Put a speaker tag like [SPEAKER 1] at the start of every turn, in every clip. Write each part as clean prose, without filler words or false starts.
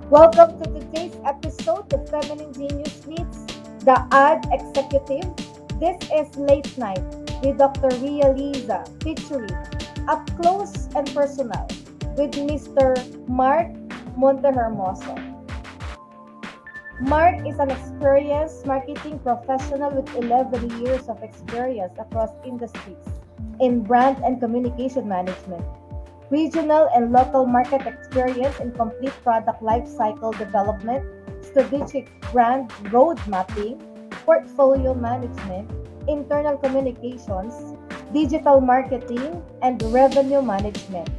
[SPEAKER 1] Welcome to today's episode of Feminine Genius Meets the Ad Executive. This is Late Night with Dr. Ria Liza, featuring Up Close and Personal with Mr. Mark Montehermoso. Mark is an experienced marketing professional with 11 years of experience across industries in brand and communication management, regional and local market experience in complete product lifecycle development, strategic brand road mapping, portfolio management, internal communications, digital marketing, and revenue management.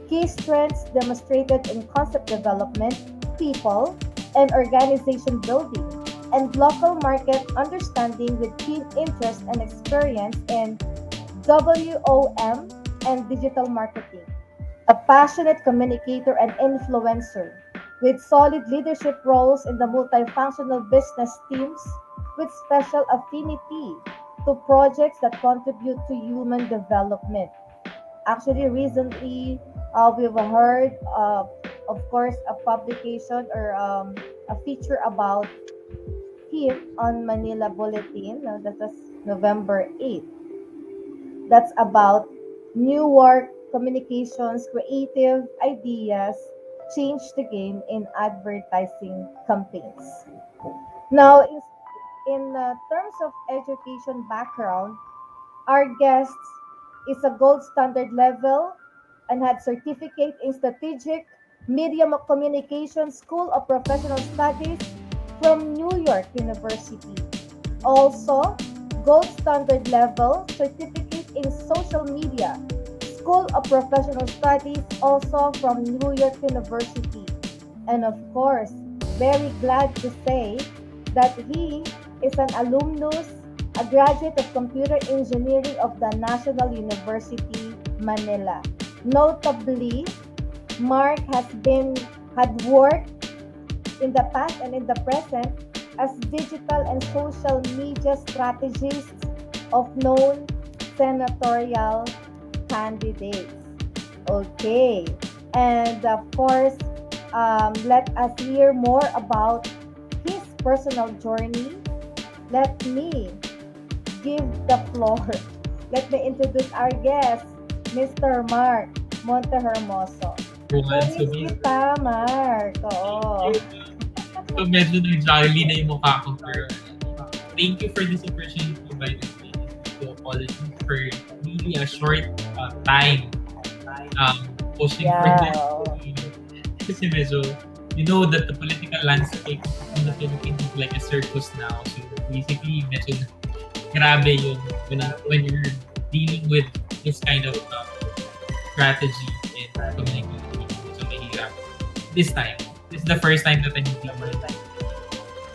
[SPEAKER 1] Key strengths demonstrated in concept development, people, and organization building, and local market understanding with keen interest and experience in WOM and digital marketing. A passionate communicator and influencer with solid leadership roles in the multifunctional business teams with special affinity to projects that contribute to human development. Actually, recently, we've heard, of course, a publication or a feature about him on Manila Bulletin. That was November 8th. That's about Newark communications, creative ideas change the game in advertising campaigns. Now, in terms of education background, our guest is a gold standard level and had certificate in strategic medium of communication school of professional studies from New York University. Also, gold standard level certificate in social media school of professional studies also from New York University. And of course, very glad to say that he is an alumnus, a graduate of computer engineering of the National University, Manila. Notably, Mark had worked in the past and in the present as digital and social media strategist of known senatorial candidates. Okay, and of course, let us hear more about his personal journey. Let me give the floor. Let me introduce our guest, Mr. Mark Montehermoso.
[SPEAKER 2] Everyone. So,
[SPEAKER 1] Na-miss kita, Mark. Oo.
[SPEAKER 2] medyo nag-jolly na yung mukha ko. Pero, thank you for this opportunity by the way. So, apologies for really a short time pushing for
[SPEAKER 1] Yeah.
[SPEAKER 2] this. Kasi medyo, you know that the political landscape in the Philippines is like a circus now. So, basically, medyo grabe yun when you're dealing with this kind of strategy in communication. So, mahirap. This time. This is the first time that I'm dealing with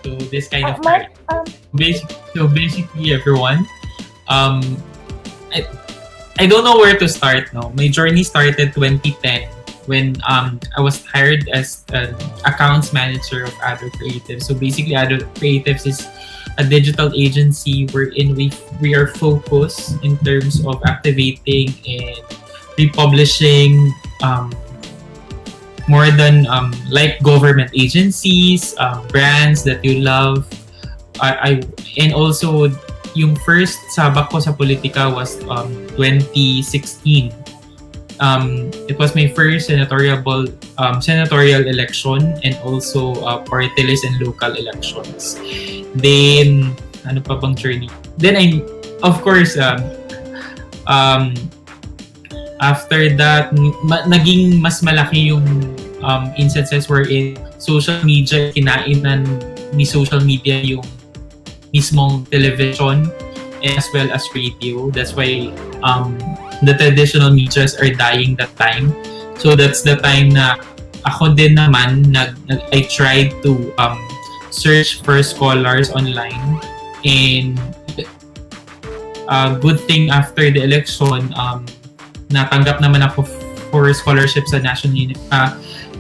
[SPEAKER 2] so this kind of
[SPEAKER 1] Mark,
[SPEAKER 2] basically everyone, um, I, I don't know where to start. No, my journey started 2010 when I was hired as an accounts manager of Adult Creatives. So basically, Adult Creatives is a digital agency wherein we are focused in terms of activating and republishing more than like government agencies, brands that you love. I and also yung first sabak ko sa politika was 2016. It was my first senatorial election and also party list and local elections. Then ano pa bang journey? Then I of course um after that naging mas malaki yung instances wherein social media kinainan ni social media yung mismong television as well as radio. That's why the traditional medias are dying that time. So that's the time na ako din naman I tried to search for scholars online and good thing after the election natanggap naman ako for scholarship sa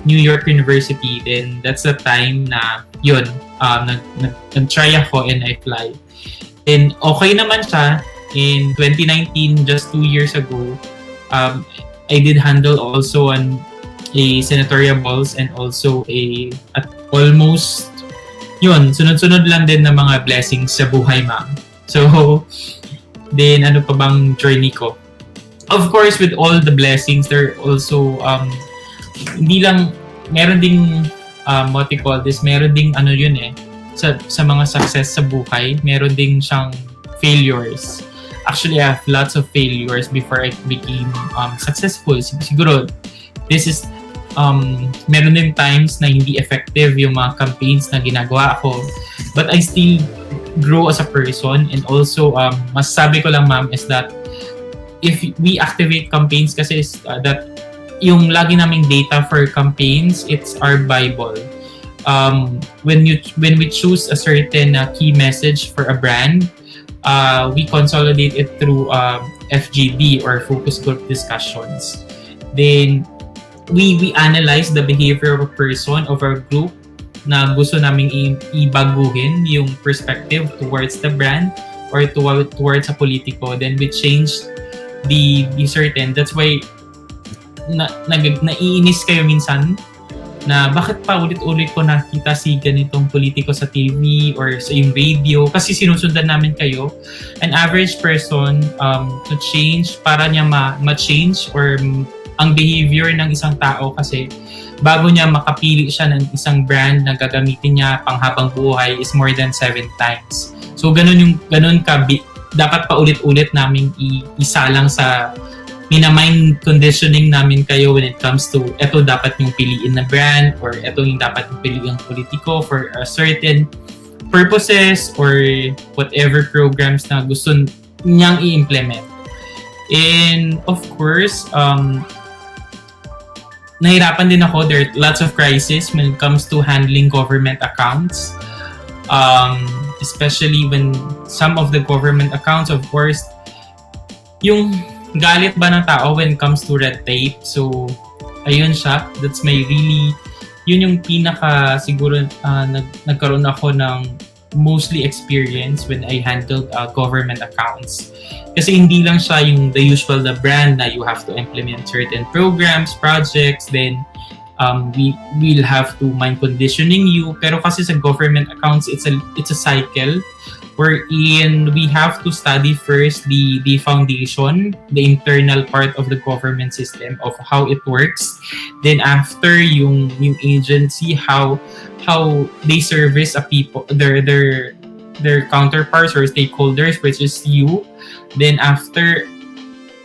[SPEAKER 2] New York University. Then that's the time na yun nag-try ako and I fly. And okay naman siya. In 2019, just 2 years ago, I did handle also senatorial balls and also at almost yun, sunod-sunod lang din ng mga blessings sa buhay, ma'am. So, then ano pa bang journey ko? Of course, with all the blessings, there also, hindi lang, meron ding, what you call this, meron ding ano yun sa mga success sa buhay, meron ding siyang failures. Actually, I have lots of failures before I became successful. Siguro, this is meron din times na hindi effective yung mga campaigns na ginagawa ko. But I still grow as a person, and also masasabi ko lang, ma'am, is that if we activate campaigns kasi is that yung lagi naming data for campaigns, it's our Bible. When we choose a certain key message for a brand, we consolidate it through FGD or focus group discussions. Then we analyze the behavior of a person, of our group na gusto naming ibaguhin yung perspective towards the brand or towards a politiko. Then we change the certain. That's why naiinis kayo minsan na bakit pa ulit-ulit ko nakita si ganitong politiko sa TV or sa yung radio, kasi sinusundan namin kayo. An average person to change, para niya ma-change or ang behavior ng isang tao, kasi bago niya makapili siya ng isang brand na gagamitin niya panghabang buhay is more than 7 times. So ganun dapat pa ulit-ulit naming isalang sa minamind conditioning namin kayo when it comes to eto dapat yung piliin na brand or eto yung dapat yung piliin politiko for a certain purposes or whatever programs na gusto niyang i-implement. And of course, nahirapan din ako. There are lots of crises when it comes to handling government accounts. Especially when some of the government accounts, of course, yung galit ba ng tao when it comes to red tape. So, ayun siya. That's my really, yun yung pinaka siguro nagkaroon ako ng mostly experience when I handled government accounts. Kasi hindi lang siya yung the usual the brand na you have to implement certain programs, projects, then we will have to mind conditioning you. Pero kasi sa government accounts, it's a cycle wherein we have to study first the foundation, the internal part of the government system of how it works. Then after yung agency, how they service a people, their counterparts or stakeholders, which is you. Then after,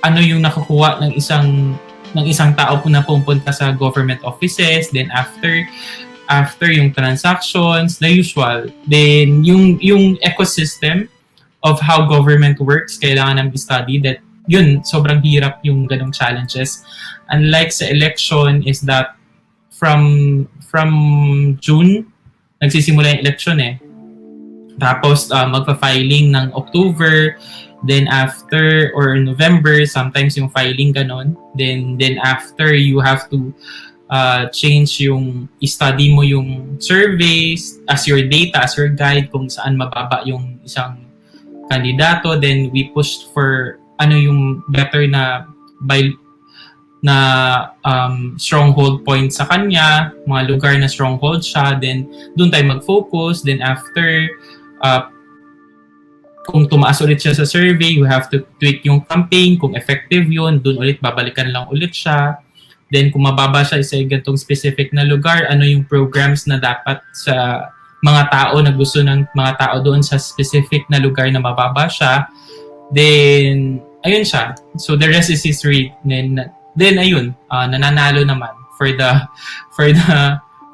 [SPEAKER 2] ano yung nakukuha ng isang tao na pumunta sa government offices. Then after yung transactions, the usual. Then yung ecosystem of how government works, kailangan namin study that. Yun, sobrang hirap yung ganong challenges. Unlike sa election is that from June, nagsisimula yung election Tapos magpa-filing ng October, then after or November, sometimes yung filing ganon. Then after you have to change yung study mo yung surveys as your data, as your guide kung saan mababa yung isang kandidato. Then we pushed for ano yung better na stronghold point sa kanya, mga lugar na stronghold siya. Then doon tayo mag-focus. Then after kung tumaas ulit siya sa survey, you have to tweak yung campaign. Kung effective yun, doon ulit babalikan lang ulit siya. Then kung mababa siya sa ganitong specific na lugar, ano yung programs na dapat sa mga tao na gusto ng mga tao doon sa specific na lugar na mababa siya. Then ayun siya. So the rest is history. Then ayun, nananalo naman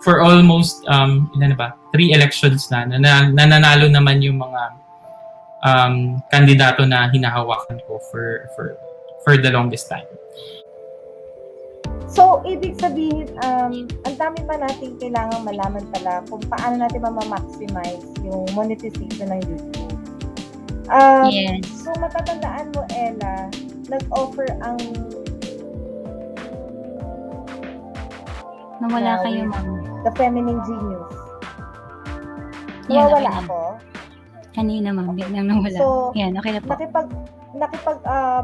[SPEAKER 2] for almost ilan na ba? 3 elections na nananalo naman yung mga kandidato na hinahawakan ko for the longest time.
[SPEAKER 1] So, ibig sabihin, ang dami pa natin kailangan malaman pala kung paano natin ma-maximize yung monetization ng YouTube.
[SPEAKER 3] Yes.
[SPEAKER 1] So, matatandaan mo, Ella, nag-offer ang
[SPEAKER 3] Nawala kayo, ma'am.
[SPEAKER 1] The Feminine Genius.
[SPEAKER 3] Yan,
[SPEAKER 1] Nawawala
[SPEAKER 3] okay na.
[SPEAKER 1] ako.
[SPEAKER 3] Kanina, ma'am. Biglang nawala.
[SPEAKER 1] So,
[SPEAKER 3] Yan, okay na po.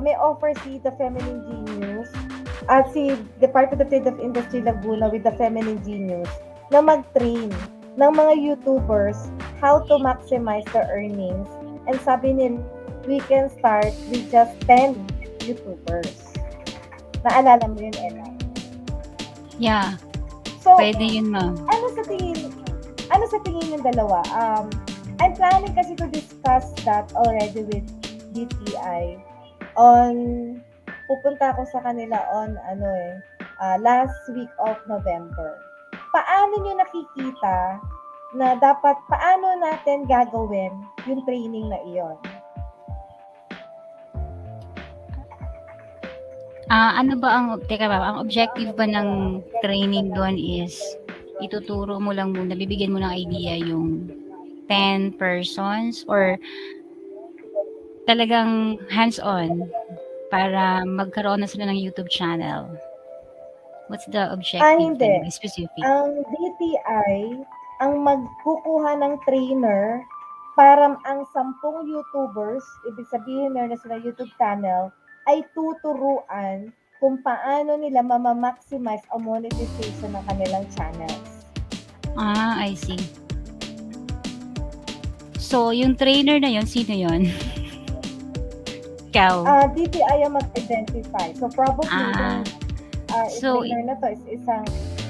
[SPEAKER 1] may offer si The Feminine Genius at si Department of Trade of Industry Laguna with the Feminine Genius na mag-train ng mga YouTubers how to maximize their earnings. And sabi nila, we can start with just 10 YouTubers. Naalala mo yun, Ella?
[SPEAKER 3] Yeah,
[SPEAKER 1] So,
[SPEAKER 3] pwede yun, ma'am.
[SPEAKER 1] ano sa tingin yung dalawa? I'm planning kasi to discuss that already with DTI on pupunta ako sa kanila on last week of November. Paano nyo nakikita na paano natin gagawin yung training na iyon?
[SPEAKER 3] Ano ba teka ba, ang objective ba ng training doon is ituturo mo lang muna, bibigyan mo ng idea yung 10 persons or talagang hands-on para magkaroon na sila ng YouTube channel? What's the objective
[SPEAKER 1] Hindi.
[SPEAKER 3] talaga, specific?
[SPEAKER 1] Ang DTI ang magkukuha ng trainer para ang 10 YouTubers, ibig sabihin meron na sila YouTube channel, ay tuturuan kung paano nila mamamaximize ang monetization ng kanilang channels.
[SPEAKER 3] I see. So, yung trainer na yon, sino yon? Ikaw?
[SPEAKER 1] DTI ang mag-identify. So, probably
[SPEAKER 3] So,
[SPEAKER 1] trainer na to is isang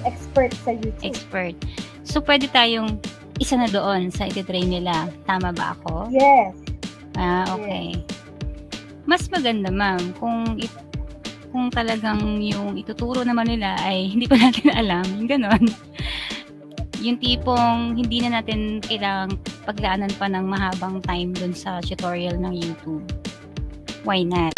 [SPEAKER 1] expert sa YouTube.
[SPEAKER 3] expert. So, pwede tayong isa na doon sa ititrain nila. Tama ba ako?
[SPEAKER 1] Yes.
[SPEAKER 3] Okay. Mas maganda, ma'am, kung talagang yung ituturo naman nila ay hindi pa natin alam, yung ganon. Yung tipong hindi na natin kailangang paglaanan pa ng mahabang time dun sa tutorial ng YouTube. Why not?